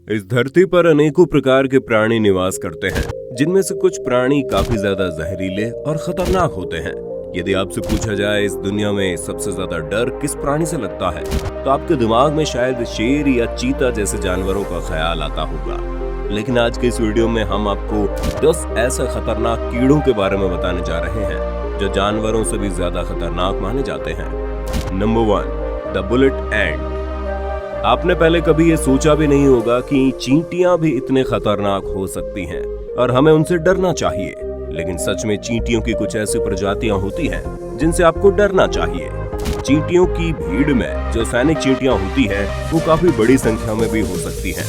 इस धरती पर अनेकों प्रकार के प्राणी निवास करते हैं, जिनमें से कुछ प्राणी काफी ज्यादा जहरीले और खतरनाक होते हैं। यदि आपसे पूछा जाए इस दुनिया में सबसे ज्यादा डर किस प्राणी से लगता है, तो आपके दिमाग में शायद शेर या चीता जैसे जानवरों का ख्याल आता होगा। लेकिन आज के इस वीडियो में हम आपको 10 ऐसे खतरनाक कीड़ों के बारे में बताने जा रहे हैं, जो जानवरों से भी ज्यादा खतरनाक माने जाते हैं। नंबर 1, द बुलेट एंट। आपने पहले कभी ये सोचा भी नहीं होगा कि चींटियां भी इतने खतरनाक हो सकती हैं और हमें उनसे डरना चाहिए। लेकिन सच में चींटियों की कुछ ऐसी प्रजातियां होती हैं जिनसे आपको डरना चाहिए। चींटियों की भीड़ में जो सैनिक चींटियां होती है वो काफी बड़ी संख्या में भी हो सकती है।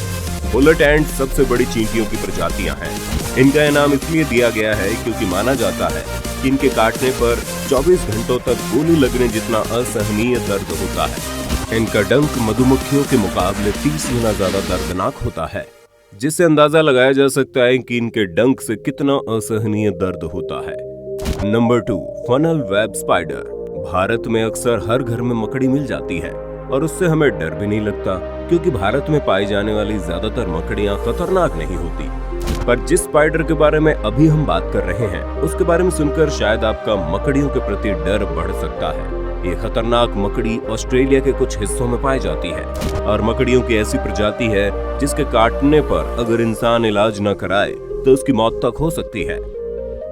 बुलेट एंट सबसे बड़ी चींटियों की प्रजातियां हैं। इनका ये नाम इसलिए दिया गया है क्योंकि माना जाता है कि इनके काटने पर 24 घंटों तक गोली लगने जितना असहनीय दर्द होता है। इनका डंक मधुमक्खियों के मुकाबले 30 गुना ज्यादा दर्दनाक होता है, जिससे अंदाजा लगाया जा सकता है कि इनके डंक से कितना असहनीय दर्द होता है। Number 2, funnel web spider. Bharat में अक्सर हर घर में मकड़ी मिल जाती है और उससे हमें डर भी नहीं लगता, क्योंकि भारत में पाई जाने वाली ज्यादातर मकड़ियां खतरनाक नहीं होती। पर जिस स्पाइडर के बारे में अभी हम बात कर रहे हैं, उसके बारे में सुनकर शायद आपका मकड़ियों के प्रति डर बढ़ सकता है। ये खतरनाक मकड़ी ऑस्ट्रेलिया के कुछ हिस्सों में पाई जाती है और मकड़ियों की ऐसी प्रजाति है जिसके काटने पर अगर इंसान इलाज न कराए तो उसकी मौत तक हो सकती है।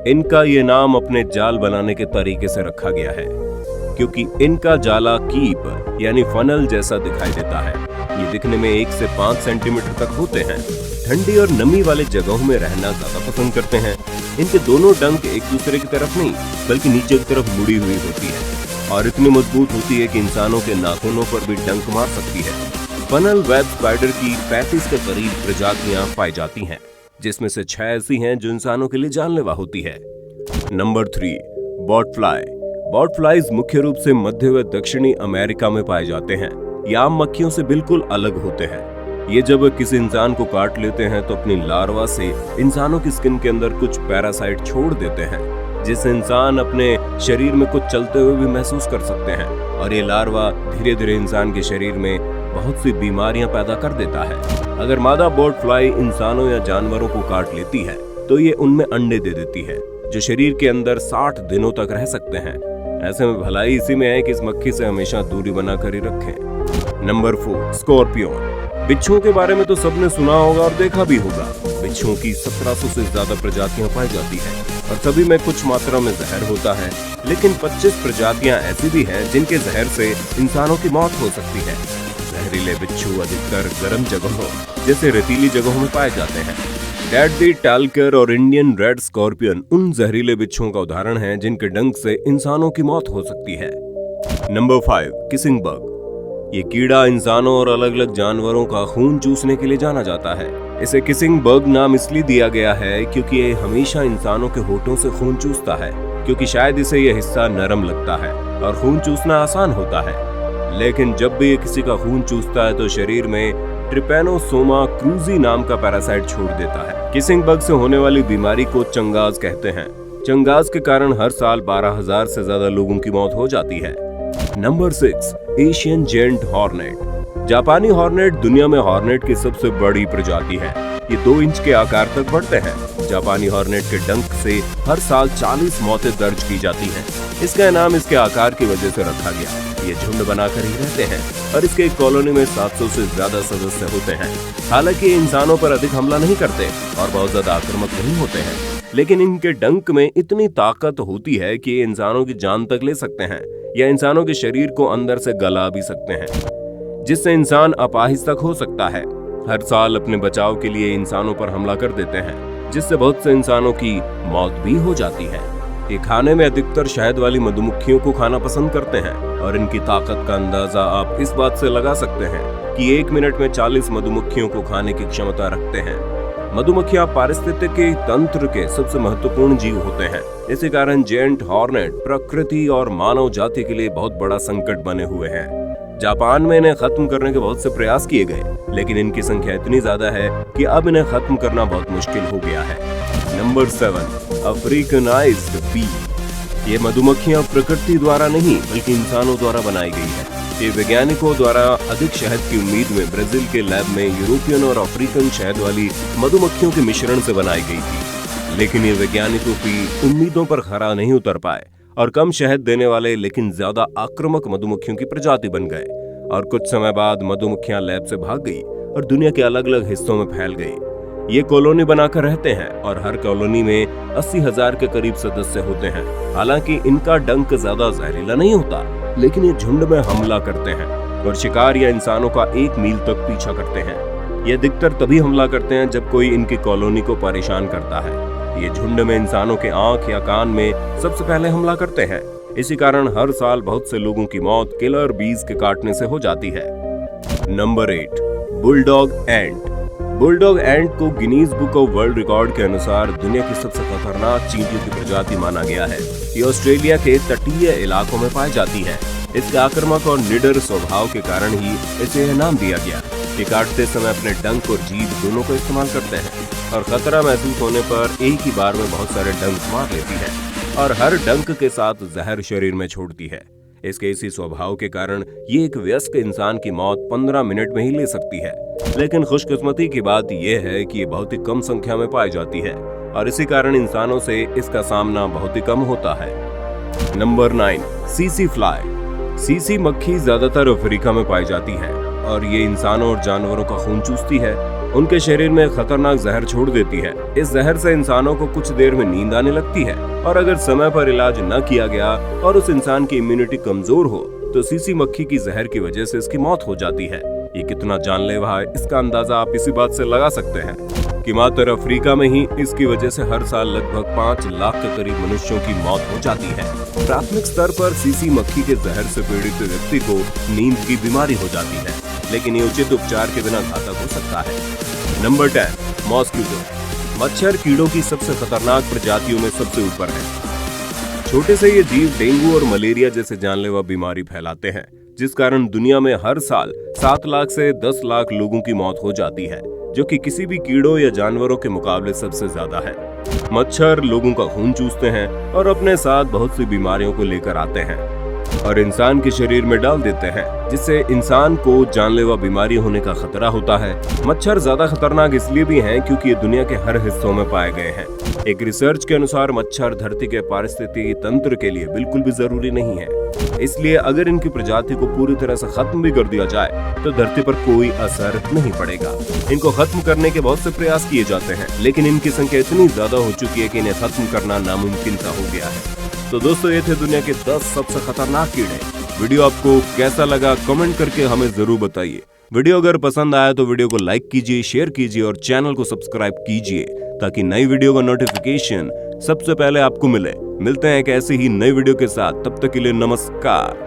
इनका ये नाम अपने जाल बनाने के तरीके से रखा गया है, क्योंकि इनका जाला कीप यानी फनल जैसा दिखाई देता है। ये दिखने में 1 से 5 सेंटीमीटर तक होते हैं। ठंडी और नमी वाले जगहों में रहना ज्यादा पसंद करते हैं। इनके दोनों डंक एक दूसरे की तरफ नहीं बल्कि नीचे की तरफ मुड़ी हुई होती है और इतनी मजबूत होती है कि इंसानों के नाखूनों पर भी डंक मार सकती है। फनल वेब स्पाइडर की 35 के करीब प्रजातियां पाई जाती हैं, जिसमें से 6 ऐसी हैं जो इंसानों के लिए जानलेवा होती है। Number 3, bot fly. Bot flies मुख्य रूप से मध्य व दक्षिणी अमेरिका में पाए जाते हैं। ये आम मक्खियों से बिल्कुल अलग होते हैं। ये जब किसी इंसान को काट लेते हैं तो अपनी लार्वा से इंसानों की स्किन के अंदर कुछ पैरासाइट छोड़ देते हैं, जिससे इंसान अपने शरीर में कुछ चलते हुए भी महसूस कर सकते हैं। और ये लार्वा धीरे धीरे इंसान के शरीर में बहुत सी बीमारियां पैदा कर देता है। अगर मादा बॉट फ्लाई इंसानों या जानवरों को काट लेती है तो ये उनमें अंडे दे देती है, जो शरीर के अंदर 60 दिनों तक रह सकते हैं। ऐसे में भलाई इसी में है कि इस मक्खी से हमेशा दूरी बनाकर ही रखें। Number 4, scorpion. बिच्छुओं के बारे में तो सबने सुना होगा और देखा भी होगा। बिच्छुओं की 1700 से ज्यादा प्रजातियां पाई जाती हैं और सभी में कुछ मात्रा में जहर होता है। लेकिन 25 प्रजातियां ऐसी भी हैं जिनके जहर से इंसानों की मौत हो सकती है। जहरीले बिच्छू अधिकतर गर्म जगहों जैसे रेतीली जगहों में पाए जाते हैं। डेडली टालकर और इंडियन रेड स्कॉर्पियन उन जहरीले बिच्छुओं का उदाहरण है जिनके डंक से इंसानों की मौत हो सकती है। Number 5, kissing bug. ये कीड़ा इंसानों और अलग अलग जानवरों का खून चूसने के लिए जाना जाता है। इसे किसिंग बग नाम इसलिए दिया गया है क्योंकि ये हमेशा इंसानों के होठों से खून चूसता है, क्योंकि शायद इसे यह हिस्सा नरम लगता है और खून चूसना आसान होता है। लेकिन जब भी ये किसी का खून चूसता है तो शरीर में ट्रिपैनोसोमा क्रूजी नाम का पैरासाइट छोड़ देता है। किसिंग बग से होने वाली बीमारी को चंगाज कहते हैं। चंगाज के कारण हर साल 12,000 से ज्यादा लोगों की मौत हो जाती है। Number 6, Asian giant hornet. जापानी हॉर्नेट दुनिया में हॉर्नेट की सबसे बड़ी प्रजाति है। ये 2 इंच के आकार तक बढ़ते हैं। जापानी हॉर्नेट के डंक से हर साल 40 मौतें दर्ज की जाती हैं। इसका नाम इसके आकार की वजह से रखा गया। ये झुंड बनाकर ही रहते हैं और इसके कॉलोनी में 700 से ज्यादा सदस्य होते हैं। हालांकि ये इंसानों पर अधिक हमला नहीं करते और बहुत ज्यादा आक्रामक नहीं होते हैं, लेकिन इनके डंक में इतनी ताकत होती है कि ये इंसानों की जान तक ले सकते हैं या इंसानों के शरीर को अंदर से गला भी सकते हैं, जिससे इंसान अपाहिज तक हो सकता है। हर साल अपने बचाव के लिए इंसानों पर हमला कर देते हैं, जिससे बहुत से इंसानों की मौत भी हो जाती है। ये खाने में अधिकतर शहद वाली मधुमक्खियों को खाना पसंद करते हैं और इनकी ताकत का अंदाजा आप इस बात से लगा सकते हैं कि 1 मिनट में 40 मधुमक्खियों को खाने की क्षमता रखते हैं। मधुमक्खियां पारिस्थितिकी तंत्र के सबसे महत्वपूर्ण जीव होते हैं। इसी कारण जेंट हॉर्नेट प्रकृति और मानव जाति के लिए बहुत बड़ा संकट बने हुए हैं। जापान में इन्हें खत्म करने के बहुत से प्रयास किए गए, लेकिन इनकी संख्या इतनी ज्यादा है कि अब इन्हें खत्म करना बहुत मुश्किल हो गया है। Number 7, Africanized bee. ये मधुमक्खियां प्रकृति द्वारा नहीं बल्कि इंसानों द्वारा बनाई गई है। ये वैज्ञानिकों द्वारा अधिक शहद की उम्मीद में ब्राजील के लैब में यूरोपियन और अफ्रीकन शहद वाली मधुमक्खियों के मिश्रण से बनाई गई थी। लेकिन ये वैज्ञानिकों की उम्मीदों पर खरा नहीं उतर पाए और कम शहद देने वाले लेकिन ज्यादा आक्रामक मधुमक्खियों की प्रजाति बन गए। और कुछ समय बाद मधुमक्खियां लैब से भाग गई और दुनिया के अलग अलग हिस्सों में फैल गई। ये कॉलोनी बनाकर रहते हैं और हर कॉलोनी में 80,000 के करीब सदस्य होते हैं। हालांकि इनका डंक ज्यादा जहरीला नहीं होता, लेकिन ये झुंड में हमला करते हैं और शिकार या इंसानों का 1 मील तक पीछा करते हैं। ये अधिकतर तभी हमला करते हैं जब कोई इनकी कॉलोनी को परेशान करता है। ये झुंड में इंसानों के आंख या कान में सबसे पहले हमला करते हैं। इसी कारण हर साल बहुत से लोगों की मौत किलर बीज के काटने से हो जाती है। नंबर 8, बुलडॉग एंट। बुलडॉग एंट को Guinness book of world record के अनुसार दुनिया की सबसे खतरनाक चींटियों की प्रजाति माना गया है। ये ऑस्ट्रेलिया के तटीय इलाकों में पाई जाती है। इसके आक्रामक और निडर स्वभाव के कारण ही इसे यह नाम दिया गया। ये काटते समय अपने डंक और जीभ दोनों का इस्तेमाल करते हैं और खतरा महसूस होने पर एक ही बार में बहुत सारे डंक मार लेती है और हर डंक के साथ जहर शरीर में छोड़ती है। इसके इसी स्वभाव के कारण ये एक वयस्क इंसान की मौत 15 मिनट में ही ले सकती है। लेकिन खुशकिस्मती की बात यह है कि ये बहुत ही कम संख्या में पाई जाती है और इसी कारण इंसानों से इसका सामना बहुत ही कम होता है। Number 9, CC fly. सीसी मक्खी ज्यादातर अफ्रीका में पाई जाती है और ये इंसानों और जानवरों का खून चूसती है। उनके शरीर में खतरनाक जहर छोड़ देती है। इस जहर से इंसानों को कुछ देर में नींद आने लगती है और अगर समय पर इलाज न किया गया और उस इंसान की इम्यूनिटी कमजोर हो तो सीसी मक्खी की जहर की वजह से इसकी मौत हो जाती है। ये कितना जानलेवा है इसका अंदाजा आप इसी बात से लगा सकते हैं कि मात्र अफ्रीका में ही इसकी वजह से हर साल लगभग 5 लाख के करीब मनुष्यों की मौत हो जाती है। प्राथमिक स्तर पर सीसी मक्खी के जहर से पीड़ित व्यक्ति को नींद की बीमारी हो जाती है, लेकिन ये उचित उपचार के बिना घातक हो सकता है। Number 10, mosquito. मच्छर कीड़ों की सबसे खतरनाक प्रजातियों में सबसे ऊपर है। छोटे से ये जीव डेंगू और मलेरिया जैसे जानलेवा बीमारी फैलाते हैं, जिस कारण दुनिया में हर साल 7 लाख से 10 लाख लोगों की मौत हो जाती है, जो कि किसी भी कीड़ों या जानवरों के मुकाबले सबसे ज्यादा है। मच्छर लोगों का खून चूसते हैं और अपने साथ बहुत सी बीमारियों को लेकर आते हैं और इंसान के शरीर में डाल देते हैं, जिससे इंसान को जानलेवा बीमारी होने का खतरा होता है। मच्छर ज्यादा खतरनाक इसलिए भी हैं क्योंकि ये दुनिया के हर हिस्सों में पाए गए हैं। एक रिसर्च के अनुसार मच्छर धरती के पारिस्थितिकी तंत्र के लिए बिल्कुल भी जरूरी नहीं है, इसलिए अगर इनकी प्रजाति को पूरी तरह से खत्म भी कर दिया जाए तो धरती पर कोई असर नहीं पड़ेगा। इनको खत्म करने के बहुत से प्रयास किए जाते हैं, लेकिन इनकी संख्या इतनी ज्यादा हो चुकी है कि इन्हें खत्म करना नामुमकिन सा हो गया है। तो दोस्तों, ये थे दुनिया के 10 सबसे खतरनाक कीड़े। वीडियो आपको कैसा लगा कमेंट करके हमें जरूर बताइए। वीडियो अगर पसंद आया तो वीडियो को लाइक कीजिए, शेयर कीजिए और चैनल को सब्सक्राइब कीजिए ताकि नई वीडियो का नोटिफिकेशन सबसे पहले आपको मिले। मिलते हैं एक ऐसी ही नई वीडियो के साथ, तब तक के लिए नमस्कार।